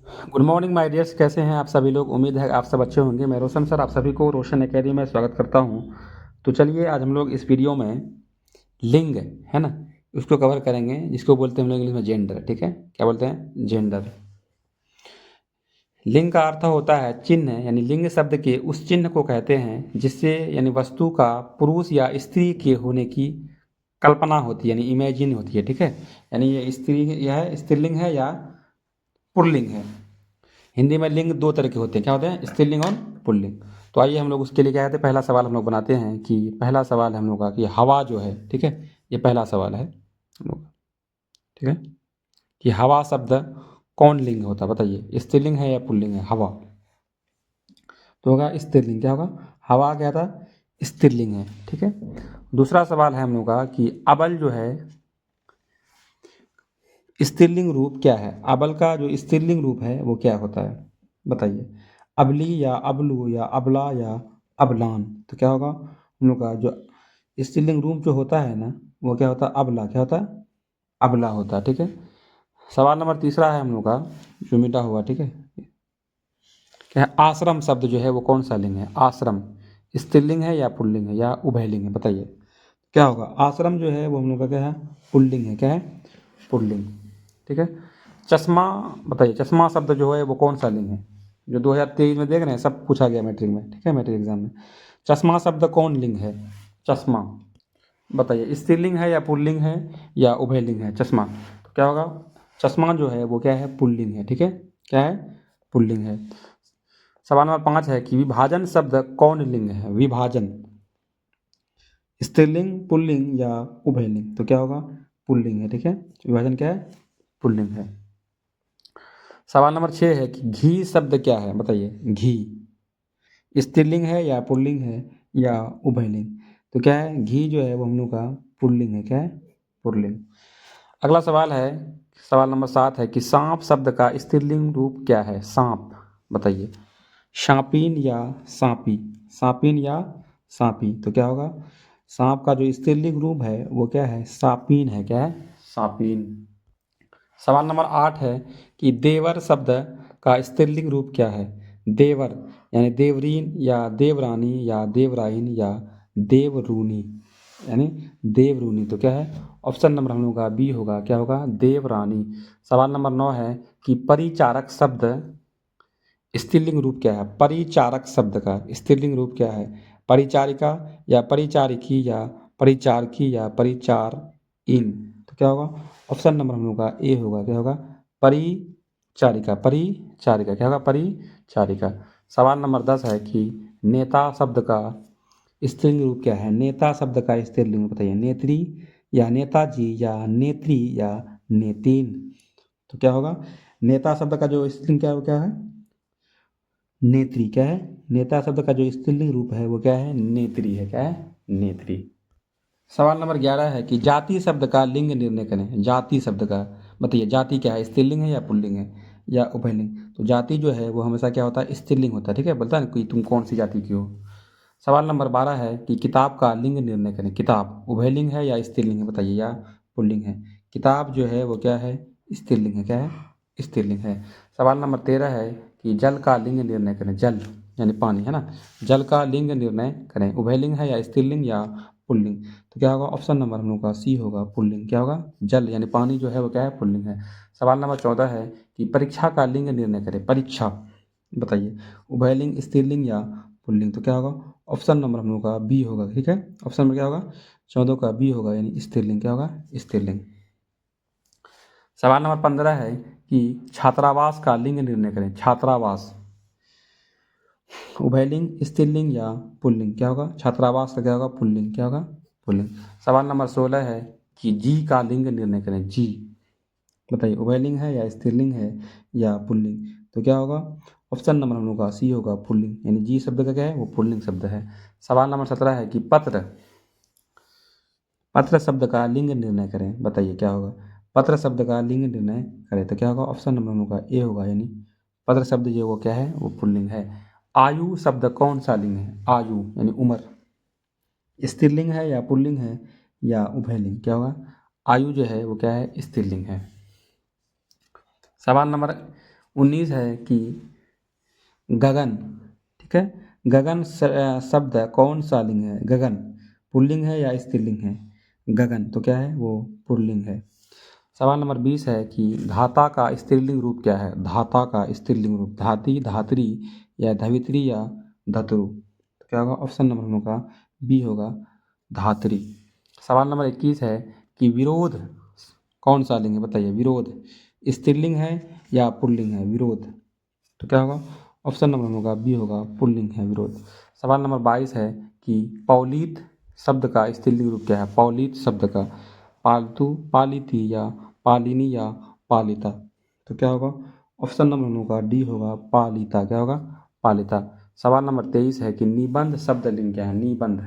Good morning my dears, कैसे हैं आप सभी लोग। उम्मीद है आप सब अच्छे होंगे। मैं रोशन सर आप सभी को रोशन एकेडमी में स्वागत करता हूं। तो चलिए आज हम लोग इस वीडियो में लिंग है ना, उसको कवर करेंगे, जिसको बोलते हैं हम लोग इंग्लिश में जेंडर। ठीक है, क्या बोलते हैं? जेंडर। लिंग का अर्थ होता है चिन्ह, यानी लिंग शब्द के उस चिन्ह को कहते हैं जिससे यानी वस्तु का पुरुष या स्त्री के होने की कल्पना होती है, यानी इमेजिन होती है। ठीक है, यानी ये स्त्री, यह स्त्रीलिंग है या पुल्लिंग है। हिंदी में लिंग दो तरह के होते हैं, क्या होते हैं? स्त्रीलिंग और पुल्लिंग। तो आइए हम लोग उसके लिए क्या कहते हैं, पहला सवाल हम लोग बनाते हैं कि पहला सवाल है हम लोग का कि हवा जो है, ठीक है, ये पहला सवाल है हम लोग का, ठीक है, कि हवा शब्द कौन लिंग होता है? बताइए, स्त्रीलिंग है या पुल्लिंग है हवा? तो होगा स्त्रीलिंग। क्या होगा? हवा क्या था? स्त्रीलिंग है। ठीक है। दूसरा सवाल है हम लोग का कि अबल जो है स्त्रीलिंग रूप क्या है? अबल का जो स्त्रीलिंग रूप है वो क्या होता है? बताइए। अबली या अबलू या अबला या अबलान। तो क्या होगा हम लोग का जो स्त्रीलिंग रूप जो होता है ना, वो क्या होता है? अबला। क्या होता है? अबला होता है। ठीक है। सवाल नंबर तीसरा है हम लोग का, जो मिटा हुआ, ठीक है, क्या है? आश्रम शब्द जो है वो कौन सा लिंग है? आश्रम स्त्रीलिंग है या पुल्लिंग है या उभयलिंग है? बताइए क्या होगा? आश्रम जो है वो हम लोग का क्या है? पुल्लिंग है। क्या है? पुल्लिंग। ठीक है। चश्मा, बताइए चश्मा शब्द जो है वो कौन सा लिंग है? जो 2023 में देख रहे हैं, सब पूछा गया मैट्रिक में, ठीक है, मैट्रिक एग्जाम में। चश्मा शब्द कौन लिंग है? चश्मा। बताइए स्त्रीलिंग है या पुल्लिंग है या उभयलिंग है? चश्मा। तो क्या होगा? चश्मा जो है वो क्या है? पुल्लिंग है। ठीक है, क्या है? पुल्लिंग है। सवाल नंबर 5 है कि विभाजन शब्द कौन लिंग है? विभाजन स्त्रीलिंग, पुल्लिंग या उभयलिंग? तो क्या होगा? पुल्लिंग है। ठीक है, विभाजन क्या है? पुल्लिंग है। सवाल नंबर 6 है कि घी शब्द क्या है? बताइए। घी स्त्रीलिंग है या पुल्लिंग है या उभयलिंग? तो क्या है? घी जो है वो हम लोग का पुल्लिंग है। क्या है? पुल्लिंग। अगला सवाल है, सवाल नंबर 7 है कि सांप शब्द का स्त्रीलिंग रूप क्या है? सांप। बताइए। शापीन या सांपी? सांपीन या सांपी? तो क्या होगा? सांप का जो स्त्रीलिंग रूप है वो क्या है? सापीन है। क्या है? सापीन। सवाल नंबर 8 है कि देवर शब्द का स्त्रीलिंग रूप क्या है? देवर यानी देवरीन या देवरानी या देवराइन या देवरूनी, यानी देवरूनी। तो क्या है? ऑप्शन नंबर हम लोग का बी होगा। क्या होगा? देवरानी। सवाल नंबर 9 है कि परिचारक शब्द स्त्रीलिंग रूप क्या है? परिचारक शब्द का स्त्रीलिंग रूप क्या है? परिचारिका या परिचारिकी या परिचारकी या परिचार इन? तो क्या होगा? ऑप्शन नंबर हम लोग का ए होगा। क्या होगा? परिचारिका। परिचारिका। क्या होगा? परिचारिका। सवाल नंबर 10 है कि नेता शब्द का स्त्रीलिंग रूप क्या है? नेता शब्द का स्त्रीलिंग बताइए। नेत्री या नेताजी या नेत्री या नेतीन? तो क्या होगा? नेता शब्द का जो स्त्रीलिंग क्या क्या है? नेत्री। क्या है? नेता शब्द का जो स्त्रीलिंग रूप है वो क्या है? नेत्री है। क्या है? नेत्री। सवाल नंबर 11 है कि जाति शब्द का लिंग निर्णय करें। जाति शब्द का बताइए, जाति क्या है? स्त्रीलिंग है या पुल्लिंग है या उभयलिंग? तो जाति जो है वो हमेशा क्या होता है? स्त्रीलिंग होता है। ठीक है, बोलता है ना कि तुम कौन सी जाति की हो। सवाल नंबर 12 है कि किताब का लिंग निर्णय करें। किताब उभयलिंग है या स्त्रीलिंग है? बताइए, या पुल्लिंग है? किताब जो है वो क्या है? स्त्रीलिंग है। क्या है? स्त्रीलिंग है। सवाल नंबर 13 है कि जल का लिंग निर्णय करें। जल यानी पानी, है ना, जल का लिंग निर्णय करें। उभयलिंग है या स्त्रीलिंग या पुल्लिंग? तो क्या होगा? ऑप्शन नंबर हम लोग का सी होगा, पुल्लिंग। क्या होगा? जल यानी पानी जो है वो क्या है? पुल्लिंग है। सवाल नंबर 14 है कि परीक्षा का लिंग निर्णय करें। परीक्षा बताइए, उभयलिंग, स्त्रीलिंग या पुल्लिंग? तो क्या होगा? ऑप्शन नंबर हम लोग का बी होगा। ठीक है, ऑप्शन नंबर क्या होगा? 14 का बी होगा, यानी स्त्रीलिंग। क्या होगा? स्त्रीलिंग। सवाल नंबर 15 है कि छात्रावास का लिंग निर्णय करें। छात्रावास उभयलिंग, स्त्रीलिंग या पुल्लिंग? क्या होगा? छात्रावास का क्या होगा? पुल्लिंग। क्या होगा? पुल्लिंग। सवाल नंबर 16 है कि जी का लिंग निर्णय करें। जी बताइए, उभयलिंग है या स्त्रीलिंग है या पुल्लिंग? तो क्या होगा? ऑप्शन नंबर हम लोग का सी होगा, पुल्लिंग। यानी जी शब्द का क्या है? वो पुल्लिंग शब्द है। सवाल नंबर 17 है कि पत्र, पत्र शब्द का लिंग निर्णय करें। बताइए क्या होगा? पत्र शब्द का लिंग निर्णय करें तो क्या होगा? ऑप्शन नंबर हम लोग का ए होगा, यानी पत्र शब्द जो वो क्या है? वो पुल्लिंग है। आयु शब्द कौन सा लिंग है? आयु यानी उम्र स्त्रीलिंग है या पुल्लिंग है या उभयलिंग? क्या होगा? आयु जो है वो क्या है? स्त्रीलिंग है। सवाल नंबर 19 है कि गगन, ठीक है। गगन शब्द कौन सा लिंग है? गगन पुल्लिंग है या स्त्रीलिंग है? गगन तो क्या है? वो पुल्लिंग है। सवाल नंबर 20 है कि धाता का स्त्रीलिंग रूप क्या है? धाता का स्त्रीलिंग रूप धाती, धात्री या धवित्री या धतृ। तो क्या होगा? ऑप्शन नंबर हम लोग का बी होगा, धात्री। सवाल नंबर 21 है कि विरोध कौन सा लिंग है? बताइए, विरोध स्त्रीलिंग है या पुल्लिंग है? विरोध तो क्या होगा? ऑप्शन नंबर हम लोग का बी होगा, पुल्लिंग है विरोध। सवाल नंबर 22 है कि पौलित शब्द का स्त्रीलिंग रूप क्या है? पौलित शब्द का पालतू, पालिती या पालिनी या पालिता। तो क्या होगा? ऑप्शन नंबर हम लोग का डी होगा, पालिता। क्या होगा? पालिता। सवाल नंबर 23 है कि निबंध शब्द लिंग क्या है? निबंध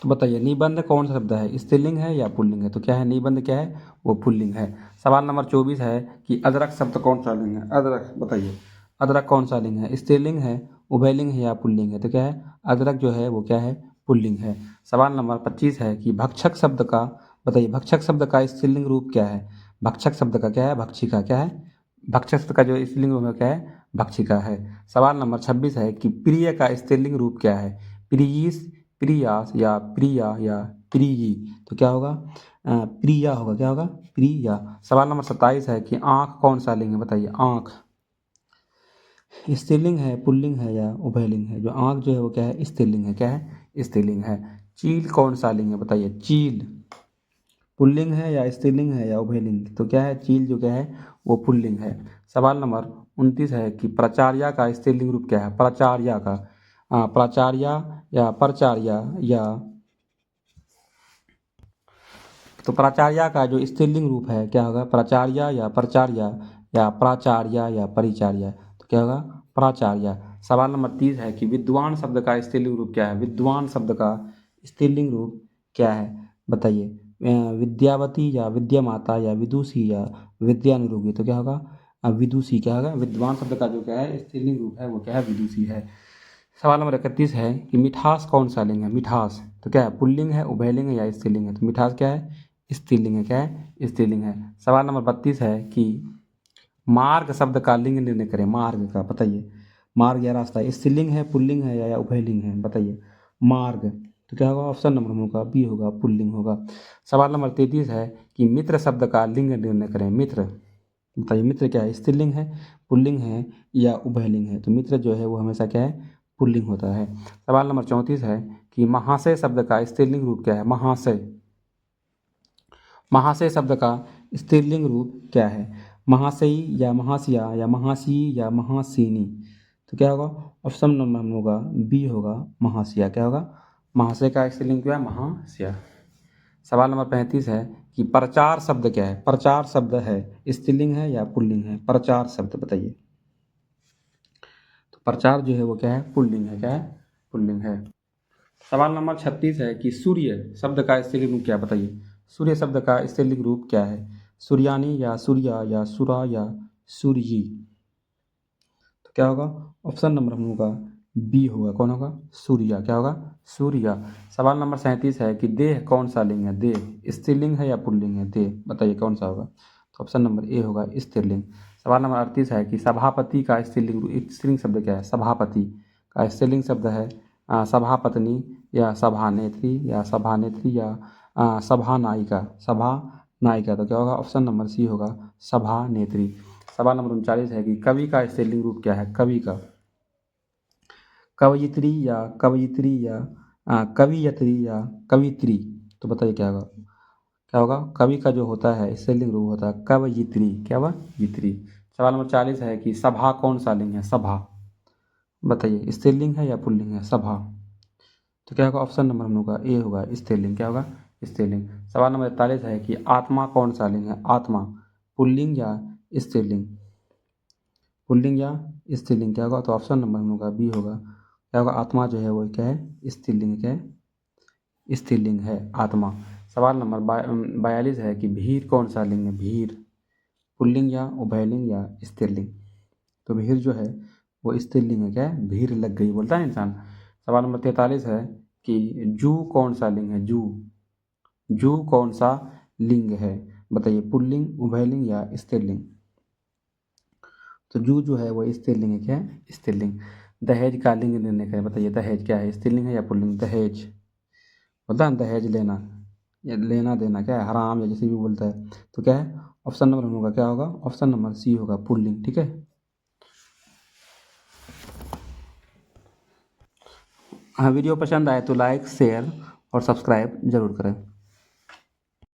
तो बताइए, निबंध कौन सा शब्द है? स्त्रीलिंग है या पुल्लिंग है? तो क्या है? निबंध क्या है? वो पुल्लिंग है। सवाल नंबर 24 है कि अदरक शब्द कौन सा लिंग है? अदरक बताइए, अदरक कौन सा लिंग है? स्त्रीलिंग है, उभयलिंग है या पुल्लिंग है? तो क्या है? अदरक जो है वो क्या है? पुल्लिंग है। सवाल नंबर 25 है कि भक्षक शब्द का बताइए, भक्षक शब्द का स्त्रीलिंग रूप क्या है? भक्षक शब्द का क्या है? भक्षिका। क्या है? भक्षक शब्द का जो स्त्रीलिंग रूप है क्या है? भक्षिका है। सवाल नंबर 26 है कि प्रिय का स्त्रीलिंग रूप क्या है? प्रियस, प्रियास या प्रिया या प्रियी। तो क्या होगा? प्रिया होगा। क्या होगा? प्रिया। सवाल नंबर 27 है कि आँख कौन सा लिंग है? बताइए, आँख स्त्रीलिंग है, पुल्लिंग है या उभयलिंग है? जो आँख जो है वो क्या है? स्त्रीलिंग है। क्या है? स्त्रीलिंग है। चील कौन सा लिंग है? बताइए, चील पुल्लिंग है या स्त्रीलिंग है या उभयलिंग? तो क्या है? चील जो क्या है वो पुल्लिंग है। सवाल नंबर 29 है कि प्राचार्य का स्त्रीलिंग रूप क्या है? प्राचार्य का प्राचार्य या परचार्य या तो प्राचार्य का जो स्त्रीलिंग रूप है क्या होगा? प्राचार्य या प्राचार्य या प्राचार्य या परिचार्य। तो क्या होगा? प्राचार्य। सवाल नंबर 30 है कि विद्वान शब्द का स्त्रीलिंग रूप क्या है? विद्वान शब्द का स्त्रीलिंग रूप क्या है? बताइए, विद्यावती या विद्यामाता या विदुषी या विद्यानुरोगी। तो क्या होगा? विदुषी। क्या होगा? विद्वान शब्द का जो क्या है स्त्रीलिंग रूप है वो क्या है? विदुषी है। सवाल नंबर 31 है कि मिठास कौन सा लिंग है? मिठास तो क्या है? पुल्लिंग है, उभयलिंग है या स्त्रीलिंग है? तो मिठास क्या है? स्त्रीलिंग है। क्या है? स्त्रीलिंग है। सवाल नंबर 32 है कि मार्ग शब्द का लिंग निर्णय करें। मार्ग का बताइए, मार्ग या रास्ता स्त्रीलिंग है, पुल्लिंग है या उभयलिंग है? बताइए, मार्ग तो क्या होगा? ऑप्शन नंबर हम लोग का बी होगा, पुल्लिंग होगा। सवाल नंबर 33 है कि मित्र शब्द का लिंग निर्णय करें। मित्र बताइए, मित्र क्या है? स्त्रीलिंग है, पुल्लिंग है या उभयलिंग है? तो मित्र जो है वो हमेशा क्या है? पुल्लिंग होता है। सवाल नंबर 34 है कि महाशय शब्द का स्त्रीलिंग रूप क्या है? महाशय, महाशय शब्द का स्त्रीलिंग रूप क्या है? महाशयी या महाशया या महाशी या महासीनी। तो क्या होगा? ऑप्शन नंबर हम होगा बी होगा, महाशया। क्या होगा? महाशय का स्त्रीलिंग क्या है? महाशया। सवाल नंबर 35 है कि प्रचार शब्द क्या है? प्रचार शब्द है स्त्रीलिंग है या पुल्लिंग है? प्रचार शब्द बताइए। तो प्रचार जो है वो क्या है? पुल्लिंग है। क्या है? पुल्लिंग है। सवाल नंबर 36 है कि सूर्य शब्द का स्त्रीलिंग रूप क्या है? बताइए, सूर्य शब्द का स्त्रीलिंग रूप क्या है? सूर्यानी या सूर्या या सुरा या सूर्यी। तो क्या होगा? ऑप्शन नंबर हम लोग का बी होगा। कौन होगा? सूर्या। क्या होगा? सूर्या। सवाल नंबर 37 है कि देह कौन सा लिंग है? देह स्त्रीलिंग है या पुल्लिंग है? देह बताइए कौन सा होगा? तो ऑप्शन नंबर ए होगा, स्त्रीलिंग। सवाल नंबर 38 है कि सभापति का स्त्रीलिंग शब्द क्या है? सभापति का स्त्रीलिंग शब्द है सभापत्नी या सभानेत्री या सभानेत्री या सभानायिका। सभानायिका। तो क्या होगा? ऑप्शन नंबर सी होगा, सभानेत्री। सवाल नंबर 39 है कि कवि का स्त्रीलिंग रूप क्या है? कवि का कवयित्री या कवयित्री या कवियत्री या कवित्री। तो बताइए क्या होगा? क्या होगा? कवि का जो होता है स्त्रीलिंग रूप होता है कवयित्री। क्या हुआ? यित्री। सवाल नंबर 40 है कि सभा कौन सा लिंग है? सभा बताइए, स्त्रीलिंग है या पुल्लिंग है? सभा। तो क्या होगा? ऑप्शन नंबर हम लोग का ए होगा, स्त्रीलिंग। क्या होगा? स्त्रीलिंग। सवाल नंबर 41 है कि आत्मा कौन सा लिंग है? आत्मा पुल्लिंग या स्त्रीलिंग? पुल्लिंग या स्त्रीलिंग। क्या होगा? तो ऑप्शन नंबर हम लोग का बी होगा। क्या होगा? आत्मा जो है वो क्या है? स्त्रीलिंग। क्या है? स्त्रीलिंग है आत्मा। सवाल नंबर 42 है कि भीड़ कौन सा लिंग है? भीड़ पुल्लिंग या उभयलिंग या स्त्रीलिंग? तो भीड़ जो है वो स्त्रीलिंग है। क्या है? भीड़ लग गई बोलता है इंसान। सवाल नंबर 43 है कि जू कौन सा लिंग है? जू जू कौन सा लिंग है? बताइए, पुल्लिंग, उभयलिंग या स्त्रीलिंग? तो जू जो है वो स्त्रीलिंग है, क्या है, स्त्रीलिंग। दहेज का लिंग लेने का है, बताइए दहेज क्या है, स्त्रीलिंग है या पुल्लिंग। दहेज होता है ना, दहेज लेना या लेना देना, क्या है, हराम या जैसे भी बोलता है, तो क्या है, ऑप्शन नंबर होगा, क्या होगा, ऑप्शन नंबर सी होगा, पुल्लिंग। ठीक है। हाँ, वीडियो पसंद आए तो लाइक शेयर और सब्सक्राइब जरूर करें।